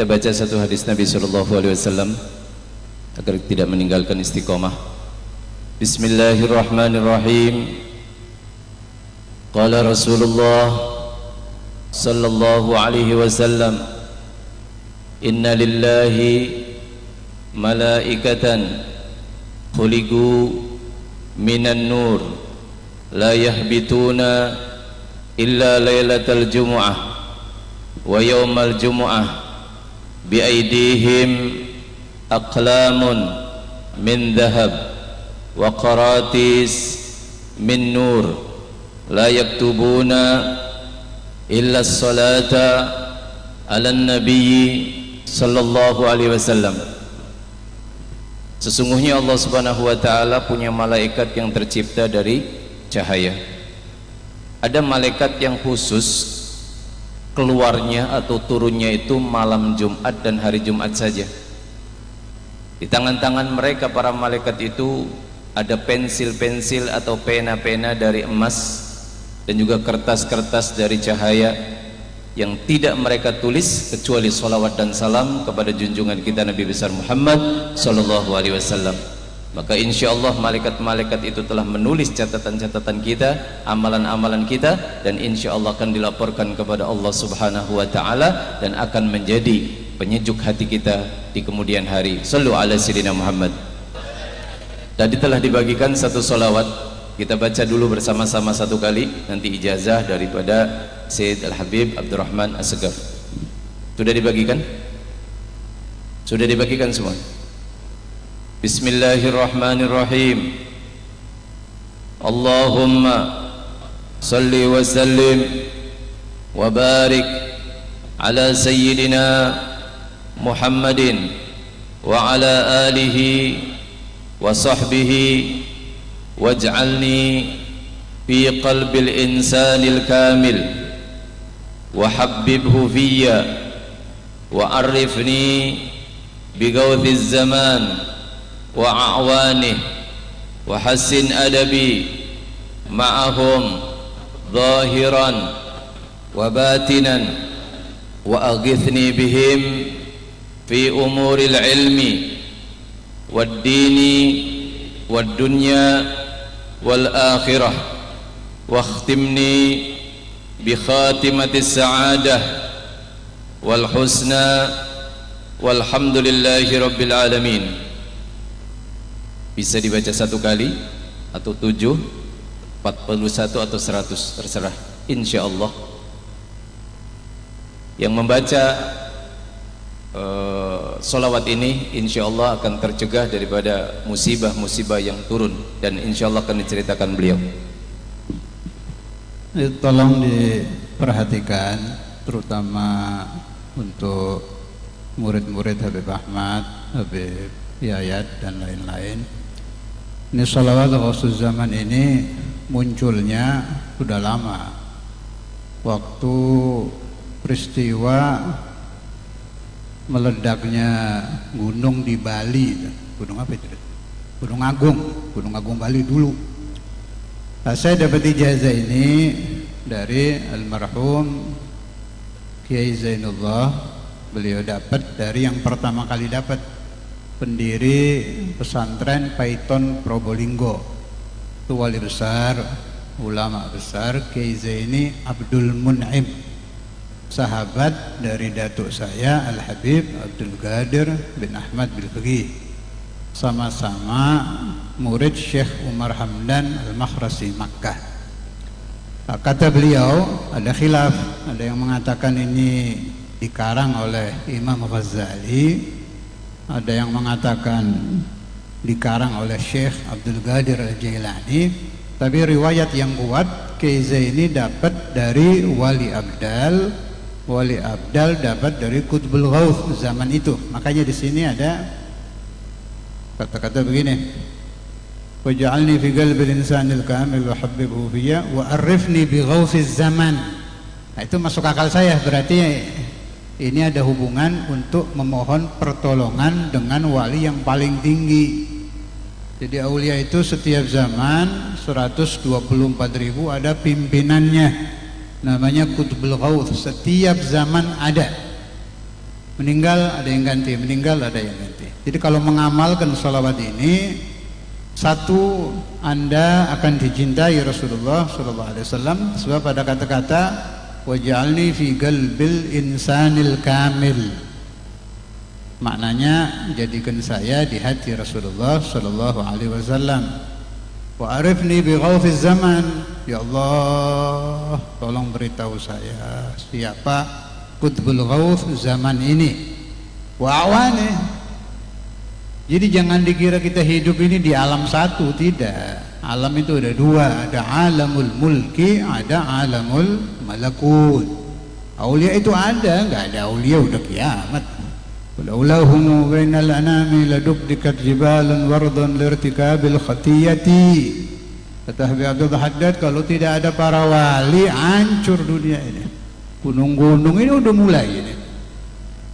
Kita baca satu hadis Nabi sallallahu alaihi wasallam agar tidak meninggalkan istiqomah. Bismillahirrahmanirrahim. Qala Rasulullah sallallahu alaihi wasallam, inna lillahi malaikatan khuliqu minan nur la yahbituna illa lailatal jumu'ah wa yawmal jumu'ah biaidihim aqlamun min dhahab wa qaratis min nur la yaktubuna illa as-salata ala nabiyyi sallallahu alaihi wasallam. Sesungguhnya Allah Subhanahu wa taala punya malaikat yang tercipta dari cahaya. Ada malaikat yang khusus keluarnya atau turunnya itu malam Jumat dan hari Jumat saja. Di tangan-tangan mereka para malaikat itu ada pensil-pensil atau pena-pena dari emas dan juga kertas-kertas dari cahaya yang tidak mereka tulis kecuali salawat dan salam kepada junjungan kita Nabi besar Muhammad sallallahu alaihi wasallam. Maka insyaallah malaikat-malaikat itu telah menulis catatan-catatan kita, amalan-amalan kita, dan insyaallah akan dilaporkan kepada Allah Subhanahu wa taala dan akan menjadi penyejuk hati kita di kemudian hari. Shallu ala sayyidina Muhammad. Tadi telah dibagikan satu salawat, kita baca dulu bersama-sama satu kali, nanti ijazah daripada Sayyid Al-Habib Abdurrahman As-Segaf. Sudah dibagikan? Sudah dibagikan semua? Bismillahirrahmanirrahim. Allahumma salli wa sallim wa barik ala sayyidina Muhammadin wa ala alihi wa sahbihi waj'alni fi qalbil insanil kamil wa habbibhu fiyya wa arifni bigawthiz zaman wa a'wanih wa hassin adabi ma'ahum zahiran wa batinan wa aghithni bihim fi umuril ilmi wad dini wad dunya wal akhirah wa khtimni bi khatimatis sa'adah wal husna walhamdulillahi rabbil alamin. Bisa dibaca satu kali atau 7, 41 atau 100, terserah, insyaallah. Yang membaca solawat ini insyaallah akan tercegah daripada musibah-musibah yang turun, dan insyaallah akan diceritakan beliau. Tolong diperhatikan terutama untuk murid-murid Habib Ahmad, Habib Yayat dan lain-lain. Ini salawat Ghausuz Zaman ini munculnya sudah lama, waktu peristiwa meledaknya gunung di Bali. Gunung apa itu? Gunung Agung Bali dulu. Nah, saya dapat ijazah ini dari almarhum Kiai Zainullah. Beliau dapat dari yang pertama kali dapat, pendiri pesantren Paiton Probolinggo. Itu wali besar, ulama besar, Kiai Zaini Abdul Mun'im, sahabat dari datuk saya Al-Habib Abdul Qadir bin Ahmad Bil-Fiqih, sama-sama murid Syekh Umar Hamdan Al-Makhrasi Makkah. Nah, kata beliau ada khilaf, ada yang mengatakan ini dikarang oleh Imam Ghazali, ada yang mengatakan dikarang oleh Syekh Abdul Qadir Al-Jailani. Tapi riwayat yang kuat, Kiai Zaini dapat dari Wali Abdal, Wali Abdal dapat dari Qutbul Ghauth zaman itu. Makanya di sini ada kata-kata begini, waj'alni fi qalbil insanil kamil wa habbibhu fiyya wa arifni bi ghaufiz zaman. Nah, itu masuk akal saya, berarti ini ada hubungan untuk memohon pertolongan dengan wali yang paling tinggi. Jadi aulia itu setiap zaman 124.000 ada pimpinannya, namanya Qutbul Ghauth. Setiap zaman ada. meninggal ada yang ganti, meninggal ada yang ganti. Jadi kalau mengamalkan salawat ini, satu, Anda akan dicintai Rasulullah SAW, sebab ada kata-kata waj'alni fi qalbil insanil kamil. Maknanya, jadikan saya di hati Rasulullah SAW. Wa arifni bi ghaufiz zaman, ya Allah, tolong beritahu saya siapa qutbul ghauf zaman ini. Wa awani. Jadi jangan dikira kita hidup ini di alam satu, tidak. Alam itu ada dua, ada alamul mulki, ada alamul malakut. Aulia itu ada, enggak ada aulia udah kiamat. Walaulahu bainal anami ladubdikat jibalan wardan lirtikabil khatiyati. Kata Habib Abdul Haddad, kalau tidak ada para wali, hancur dunia ini. Gunung-gunung ini udah mulai ini.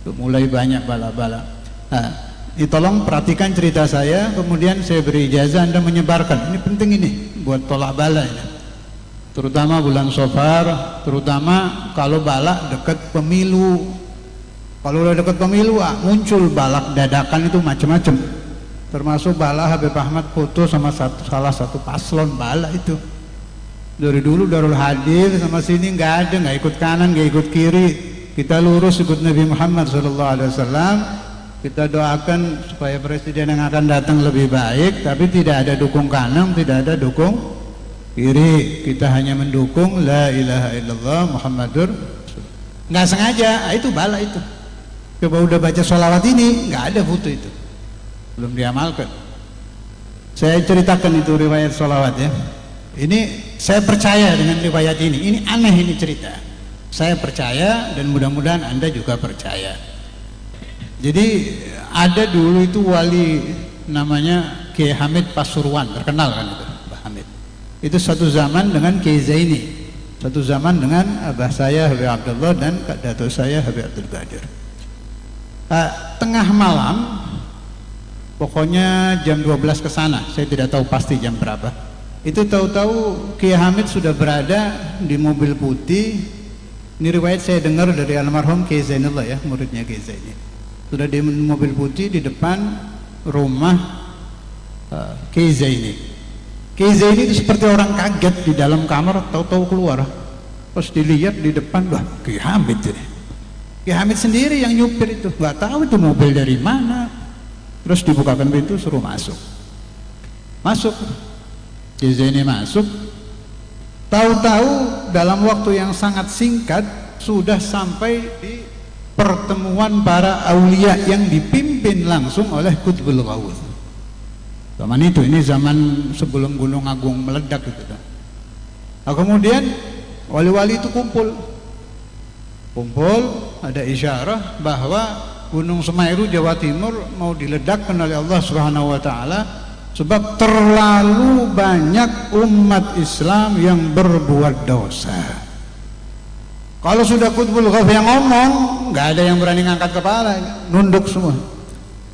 Udah mulai banyak bala-bala. Nah, ini tolong perhatikan cerita saya, kemudian saya beri ijazah, Anda menyebarkan. Ini penting ini buat tolak bala ini. Terutama bulan Safar, terutama kalau bala dekat pemilu. Kalau udah dekat pemilu, muncul balak dadakan itu macam-macam. Termasuk bala Habib Ahmad foto sama salah satu paslon bala itu. Dari dulu Darul Hadir sama sini nggak ada, nggak ikut kanan, nggak ikut kiri. Kita lurus ikut Nabi Muhammad SAW. Kita doakan supaya presiden yang akan datang lebih baik, tapi tidak ada dukung kanan, tidak ada dukung kiri. Kita hanya mendukung la ilaha illallah Muhammadur. Nggak sengaja, itu bala itu. Coba udah baca sholawat ini, nggak ada foto itu, belum diamalkan. Saya ceritakan itu riwayat sholawat ya. Ini saya percaya dengan riwayat ini. Ini aneh ini cerita. Saya percaya dan mudah-mudahan Anda juga percaya. Jadi ada dulu itu wali namanya Kiai Hamid Pasuruan, terkenal kan itu, Mbah Hamid. Itu satu zaman dengan Kiai Zaini, satu zaman dengan abah saya Habib Abdullah dan kak datuk saya Habib Abdul Qadir. Tengah malam, pokoknya jam 12 ke sana, saya tidak tahu pasti jam berapa. Itu tahu-tahu Kiai Hamid sudah berada di mobil putih. Ini riwayat saya dengar dari almarhum Kiai Zainullah ya, muridnya Kiai Zaini. Sudah di mobil putih di depan rumah Kiai Zaini. Kiai Zaini itu seperti orang kaget di dalam kamar, tahu-tahu keluar. Pas dilihat di depan, wah Kiai Hamid ini. Kiai Hamid sendiri yang nyupir itu, nggak tahu itu mobil dari mana. Terus dibukakan pintu, suruh masuk. Masuk, Kiai Zaini masuk. Tahu-tahu dalam waktu yang sangat singkat sudah sampai di pertemuan para aulia yang dipimpin langsung oleh Qutbul Ghaus. Zaman itu, ini zaman sebelum Gunung Agung meledak gitu kan. Nah, kemudian wali-wali itu kumpul, ada isyarah bahwa Gunung Semeru Jawa Timur mau diledakkan oleh Allah Subhanahu wa taala sebab terlalu banyak umat Islam yang berbuat dosa. Kalau sudah Qutbul Ghaus yang ngomong, nggak ada yang berani ngangkat kepala, nunduk semua.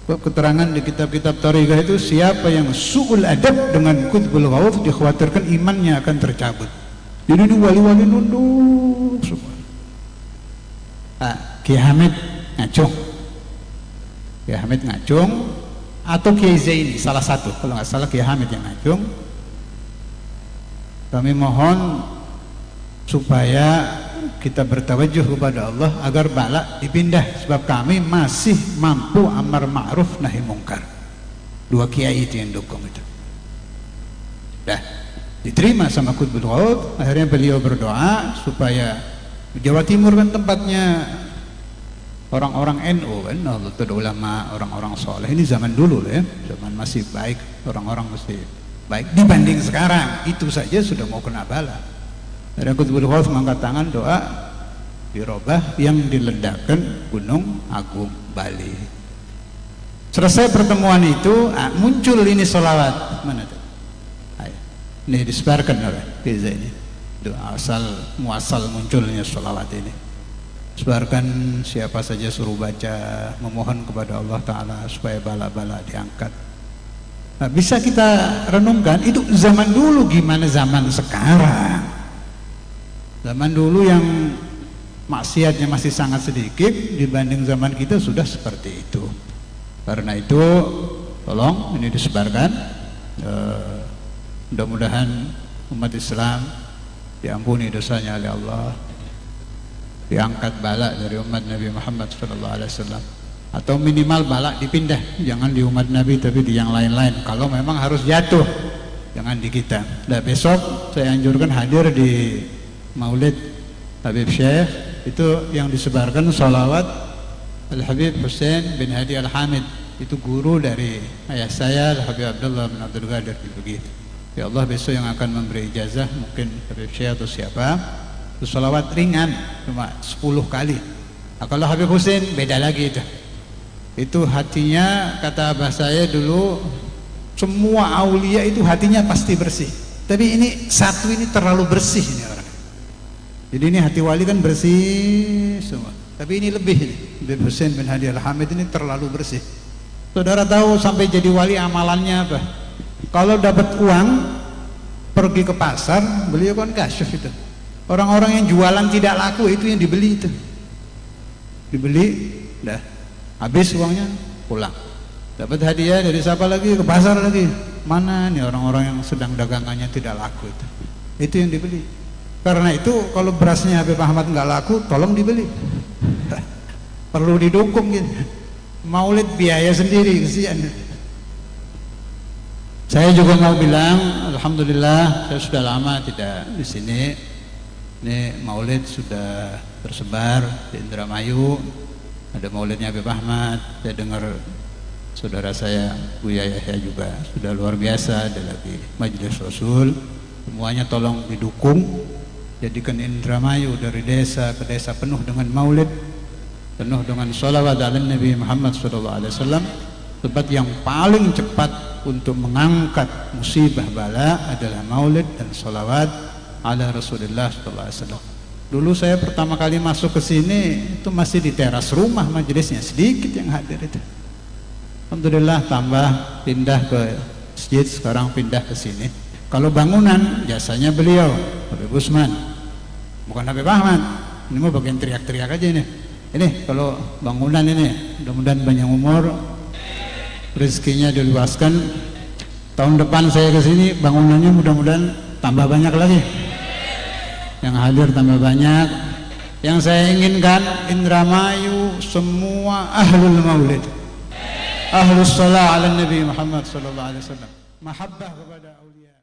Keterangan di kitab-kitab Thariqah itu, siapa yang su'ul adab dengan Qutbul Ghaus dikhawatirkan imannya akan tercabut. Jadi wali-wali nunduk semua. Kiai Hamid ngacung, Kiai Hamid ngacung, atau Kiai Zaini, salah satu, kalau nggak salah Kiai Hamid yang ngacung. Kami mohon supaya kita bertawajuh kepada Allah agar bala dipindah, sebab kami masih mampu amar ma'ruf nahi mungkar. Dua kiai itu yang dukung itu. Dah diterima sama Qutbul Ghaus. Akhirnya beliau berdoa supaya Jawa Timur kan tempatnya orang-orang NU kan, Nahdlatul Ulama, orang-orang soleh. Ini zaman dulu ya, zaman masih baik, orang-orang masih baik dibanding sekarang. Itu saja sudah mau kena bala. Ada Qutbul Ghaus mengangkat tangan doa dirobah yang diledakkan Gunung Agung Bali. Selesai pertemuan itu muncul ini sholawat. Mana tuh? Ini disebarkan oleh Kiai ini. Itu asal muasal munculnya sholawat ini. Sebarkan, siapa saja suruh baca, memohon kepada Allah Ta'ala supaya bala-bala diangkat. Nah, bisa kita renungkan itu zaman dulu, gimana zaman sekarang. Zaman dulu yang maksiatnya masih sangat sedikit dibanding zaman kita sudah seperti itu. Karena itu tolong ini disebarkan, mudah-mudahan umat Islam diampuni dosanya oleh Allah, diangkat balak dari umat Nabi Muhammad SAW, atau minimal balak dipindah, jangan di umat Nabi tapi di yang lain-lain. Kalau memang harus jatuh, jangan di kita. Nah, besok saya anjurkan hadir di Maulid Habib Syekh, itu yang disebarkan salawat Al-Habib Hussein bin Hadi Al-Hamid, itu guru dari ayah saya Al-Habib Abdullah bin Abdul Qadir begitu. Ya Allah, besok yang akan memberi ijazah mungkin Habib Syekh atau siapa, itu salawat ringan cuma 10 kali. Nah, kalau Habib Hussein beda lagi itu hatinya, kata abah saya dulu, semua aulia itu hatinya pasti bersih, tapi ini satu ini terlalu bersih ini orang. Jadi ini hati wali kan bersih semua, tapi ini lebih ini. Habib Hussein bin Hadi Al-Hamid ini terlalu bersih. Saudara tahu sampai jadi wali amalannya apa? Kalau dapat uang pergi ke pasar, beliau kan kasyaf itu. Orang-orang yang jualan tidak laku itu yang dibeli itu. Dibeli, dah habis uangnya pulang. Dapat hadiah dari siapa lagi, ke pasar lagi. Mana nih orang-orang yang sedang dagangannya tidak laku itu. Itu yang dibeli. Karena itu kalau berasnya Habib Ahmad nggak laku, tolong dibeli. Perlu didukung gitu. Maulid biaya sendiri, kesian. Saya juga mau bilang, alhamdulillah saya sudah lama tidak di sini. Ini Maulid sudah tersebar di Indramayu. Ada Maulidnya Habib Ahmad. Saya dengar saudara saya Buya Yahya juga sudah luar biasa. Ada lagi Majelis Rasul. Semuanya tolong didukung. Jadikan Indramayu dari desa ke desa penuh dengan Maulid, penuh dengan sholawat ala Nabi Muhammad SAW. Tempat yang paling cepat untuk mengangkat musibah bala adalah Maulid dan sholawat ala Rasulullah SAW. Dulu saya pertama kali masuk ke sini itu masih di teras rumah majelisnya, sedikit yang hadir itu. Alhamdulillah tambah, pindah ke masjid, sekarang pindah ke sini. Kalau bangunan jasanya beliau Habib Usman, bukan Habib Ahmad. Ini mau bagian teriak-teriak aja ini. Ini kalau bangunan ini, mudah-mudahan banyak umur, rezekinya diluaskan. Tahun depan saya ke sini bangunannya mudah-mudahan tambah banyak lagi. Yang hadir tambah banyak. Yang saya inginkan Indramayu semua ahlul maulid, ahlus salah ala Nabi Muhammad SAW, mahabbah kepada aulia.